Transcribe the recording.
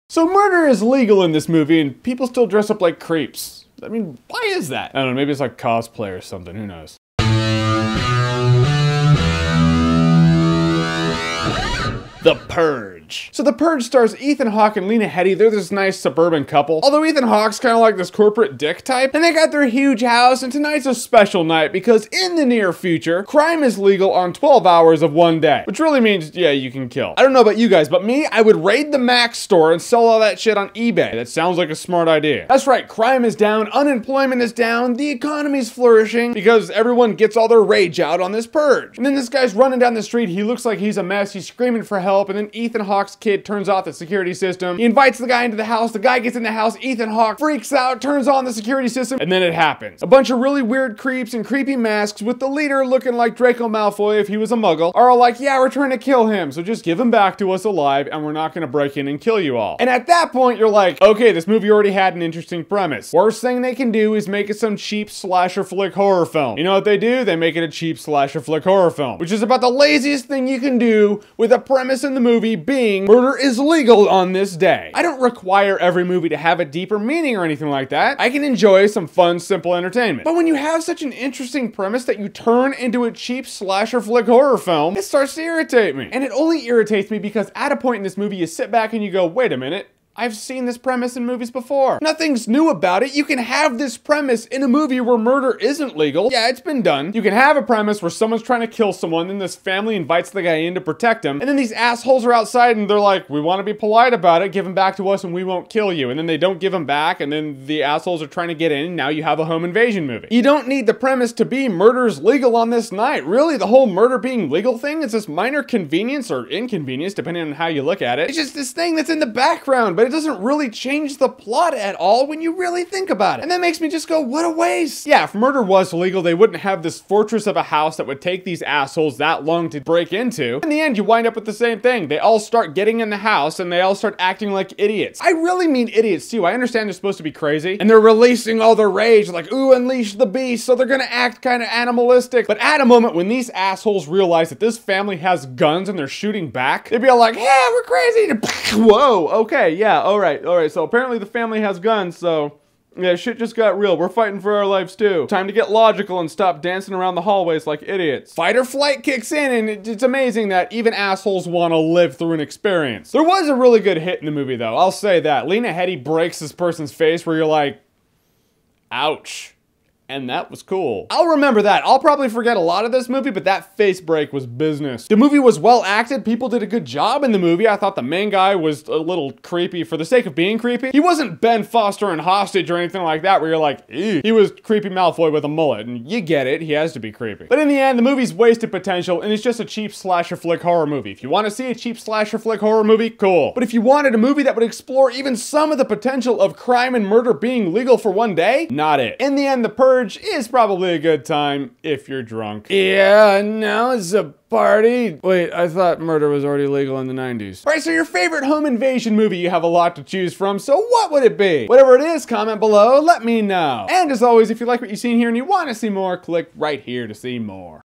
So murder is legal in this movie and people still dress up like creeps. I mean, why is that? I don't know, maybe it's like cosplay or something, who knows? The Purge. So The Purge stars Ethan Hawke and Lena Headey. They're this nice suburban couple. Although Ethan Hawke's kind of like this corporate dick type. And they got their huge house, and tonight's a special night because in the near future, crime is legal on 12 hours of one day. Which really means, yeah, you can kill. I don't know about you guys, but me, I would raid the Mac store and sell all that shit on eBay. That sounds like a smart idea. That's right, crime is down, unemployment is down, the economy's flourishing because everyone gets all their rage out on this purge. And then this guy's running down the street, he looks like he's a mess, he's screaming for help, and then Ethan Hawke's kid turns off the security system. He invites the guy into the house, the guy gets in the house, Ethan Hawke freaks out, turns on the security system, and then it happens. A bunch of really weird creeps in creepy masks with the leader looking like Draco Malfoy if he was a muggle, are all like, yeah, we're trying to kill him, so just give him back to us alive and we're not gonna break in and kill you all. And at that point, you're like, okay, this movie already had an interesting premise. Worst thing they can do is make it some cheap slasher flick horror film. You know what they do? They make it a cheap slasher flick horror film, which is about the laziest thing you can do with a premise in the movie being murder is legal on this day. I don't require every movie to have a deeper meaning or anything like that. I can enjoy some fun, simple entertainment. But when you have such an interesting premise that you turn into a cheap slasher flick horror film, it starts to irritate me. And it only irritates me because at a point in this movie, you sit back and you go, wait a minute, I've seen this premise in movies before. Nothing's new about it. You can have this premise in a movie where murder isn't legal. Yeah, it's been done. You can have a premise where someone's trying to kill someone, then this family invites the guy in to protect him, and then these assholes are outside and they're like, we want to be polite about it, give him back to us and we won't kill you. And then they don't give him back, and then the assholes are trying to get in, and now you have a home invasion movie. You don't need the premise to be murder's legal on this night. Really, the whole murder being legal thing is this minor convenience or inconvenience, depending on how you look at it. It's just this thing that's in the background, but it doesn't really change the plot at all when you really think about it. And that makes me just go, what a waste. Yeah, if murder was legal, they wouldn't have this fortress of a house that would take these assholes that long to break into. In the end, you wind up with the same thing. They all start getting in the house and they all start acting like idiots. I really mean idiots too. I understand they're supposed to be crazy and they're releasing all their rage like, ooh, unleash the beast. So they're gonna act kind of animalistic. But at a moment when these assholes realize that this family has guns and they're shooting back, they'd be all like, yeah, we're crazy. Whoa, okay, yeah, all right, so apparently the family has guns, so yeah, shit just got real. We're fighting for our lives too. Time to get logical and stop dancing around the hallways like idiots. Fight or flight kicks in, and it's amazing that even assholes want to live through an experience. There was a really good hit in the movie though, I'll say that. Lena Headey breaks this person's face where you're like, ouch. And that was cool. I'll remember that. I'll probably forget a lot of this movie, but that face break was business. The movie was well acted. People did a good job in the movie. I thought the main guy was a little creepy for the sake of being creepy. He wasn't Ben Foster in Hostage or anything like that where you're like, ew. He was creepy Malfoy with a mullet, and you get it. He has to be creepy. But in the end, the movie's wasted potential, and it's just a cheap slasher flick horror movie. If you want to see a cheap slasher flick horror movie, cool. But if you wanted a movie that would explore even some of the potential of crime and murder being legal for one day, not it. In the end, The Purge is probably a good time if you're drunk. Yeah, now it's a party. Wait, I thought murder was already legal in the 90s. All right, so your favorite home invasion movie, you have a lot to choose from, so what would it be? Whatever it is, comment below, let me know. And as always, if you like what you've seen here and you want to see more, click right here to see more.